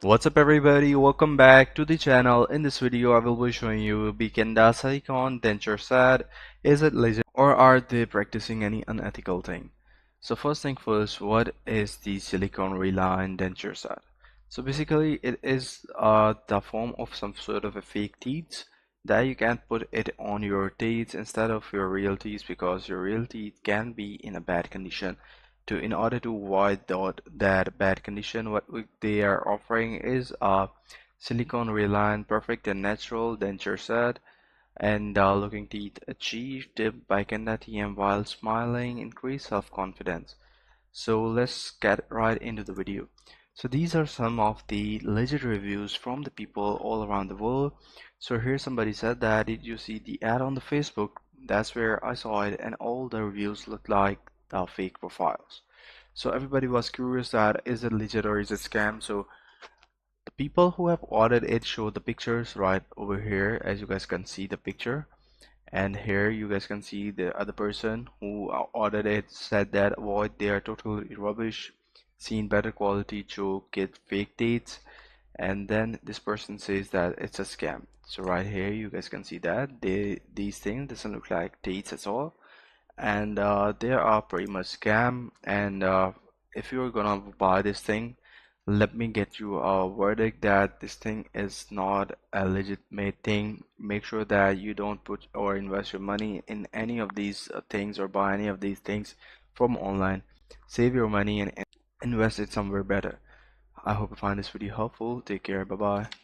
What's up everybody, welcome back to the channel. In this video I will be showing you Bikenda Silicone Denture set. Is it legit or are they practicing any unethical thing? So first thing first, what is the Silicone Reline Denture set? So basically it is the form of some sort of a fake teeth that you can put it on your teeth instead of your real teeth, because your real teeth can be in a bad condition. In order to avoid that bad condition, they are offering is a Silicone Reline perfect and natural denture set, and looking teeth achieve dip by Kenda TM while smiling, increase self-confidence. So let's get right into the video. So these are some of the legit reviews from the people all around the world. So here somebody said that, did you see the ad on the Facebook? That's where I saw it, and all the reviews look like the fake profiles. So everybody was curious that is it legit or is it scam? So the people who have ordered it show the pictures right over here, as you guys can see the picture, and here you guys can see the other person who ordered it said that avoid, they are totally rubbish, seen better quality, joke, get fake dates. And then this person says that it's a scam. So right here you guys can see that these things doesn't look like dates at all, and they are pretty much scam. And if you're gonna buy this thing, let me get you a verdict that this thing is not a legitimate thing. Make sure that you don't put or invest your money in any of these things or buy any of these things from online. Save your money and invest it somewhere better. I hope you find this video helpful. Take care. Bye bye.